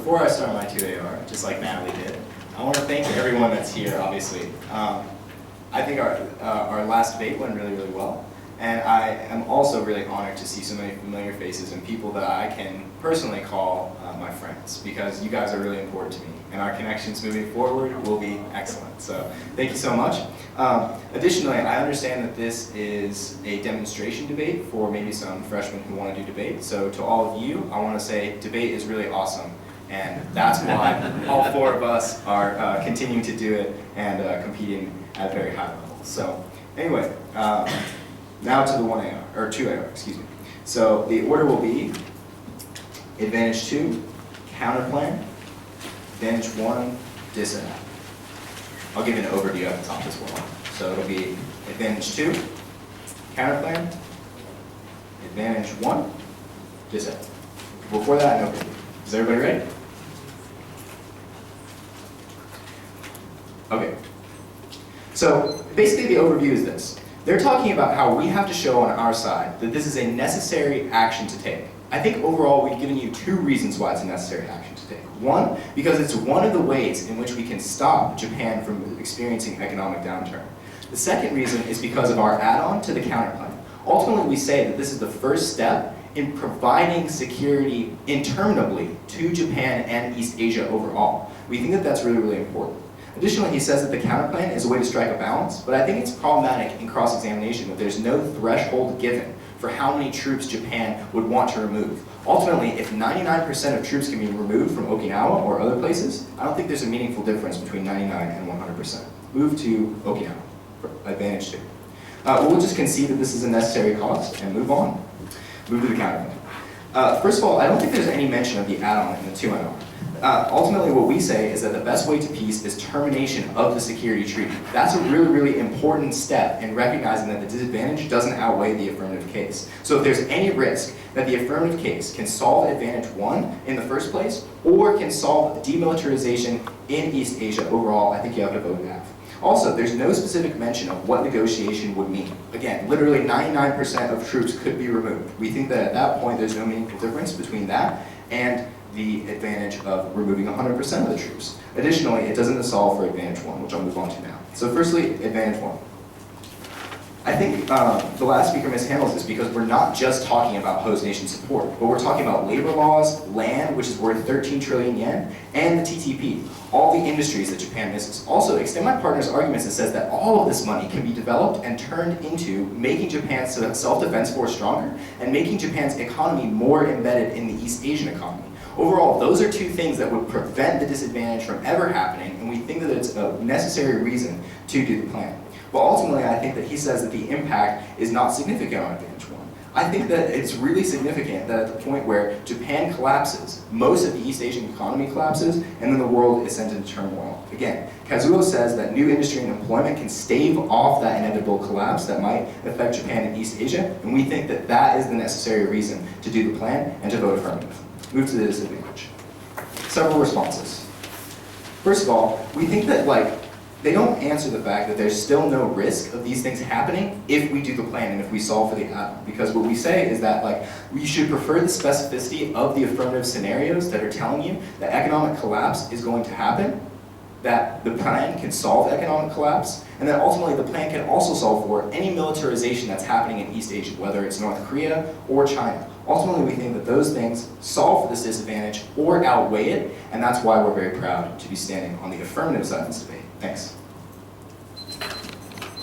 before I start my 2AR, just like Natalie did, I want to thank everyone that's here, obviously. I think our last debate went really, really well. And I am also really honored to see so many familiar faces and people that I can personally call my friends, because you guys are really important to me. And our connections moving forward will be excellent. So thank you so much. Additionally, I understand that this is a demonstration debate for maybe some freshmen who want to do debate. So to all of you, I want to say debate is really awesome. And that's why all four of us are continuing to do it and competing at a very high level. So anyway, now to the 1AR, or 2AR, excuse me. So the order will be advantage 2, counterplan, advantage 1, disavow. I'll give you an overview at the top as well. So it'll be advantage 2, counterplan, advantage 1, disavow. Before that, no preview. Is everybody ready? Okay. So basically the overview is this. They're talking about how we have to show on our side that this is a necessary action to take. I think overall we've given you 2 reasons why it's a necessary action to take. 1, because it's one of the ways in which we can stop Japan from experiencing economic downturn. The second reason is because of our add-on to the counterplan. Ultimately, we say that this is the first step in providing security interminably to Japan and East Asia overall. We think that that's really, really important. Additionally, he says that the counterplan is a way to strike a balance, but I think it's problematic in cross-examination that there's no threshold given for how many troops Japan would want to remove. Ultimately, if 99% of troops can be removed from Okinawa or other places, I don't think there's a meaningful difference between 99 and 100%. Move to Okinawa for advantage 2. We'll just concede that this is a necessary cost and move on. Move to the counterplan. First of all, I don't think there's any mention of the add-on in the 2NR. Ultimately, what we say is that the best way to peace is termination of the security treaty. That's a really, really important step in recognizing that the disadvantage doesn't outweigh the affirmative case. So if there's any risk that the affirmative case can solve advantage 1 in the first place, or can solve demilitarization in East Asia overall, I think you have to vote half. Also, there's no specific mention of what negotiation would mean. Again, literally 99% of troops could be removed. We think that at that point there's no meaningful difference between that and the advantage of removing 100% of the troops. Additionally, it doesn't solve for advantage 1, which I'll move on to now. So firstly, advantage 1. I think the last speaker mishandles this because we're not just talking about host nation support, but we're talking about labor laws, land, which is worth 13 trillion yen, and the TTP, all the industries that Japan misses. Also, extend my partner's arguments that says that all of this money can be developed and turned into making Japan's self-defense force stronger and making Japan's economy more embedded in the East Asian economy. Overall, those are 2 things that would prevent the disadvantage from ever happening, and we think that it's a necessary reason to do the plan. But ultimately, I think that he says that the impact is not significant on advantage 1. I think that it's really significant that at the point where Japan collapses, most of the East Asian economy collapses, and then the world is sent into turmoil. Again, Kazuo says that new industry and employment can stave off that inevitable collapse that might affect Japan and East Asia, and we think that that is the necessary reason to do the plan and to vote affirmative. Move to the disadvantage. Several responses. First of all, we think that they don't answer the fact that there's still no risk of these things happening if we do the plan and if we solve for the add-on. Because what we say is that we should prefer the specificity of the affirmative scenarios that are telling you that economic collapse is going to happen, that the plan can solve economic collapse, and that ultimately the plan can also solve for any militarization that's happening in East Asia, whether it's North Korea or China. Ultimately, we think that those things solve for this disadvantage or outweigh it, and that's why we're very proud to be standing on the affirmative side of this debate. Thanks.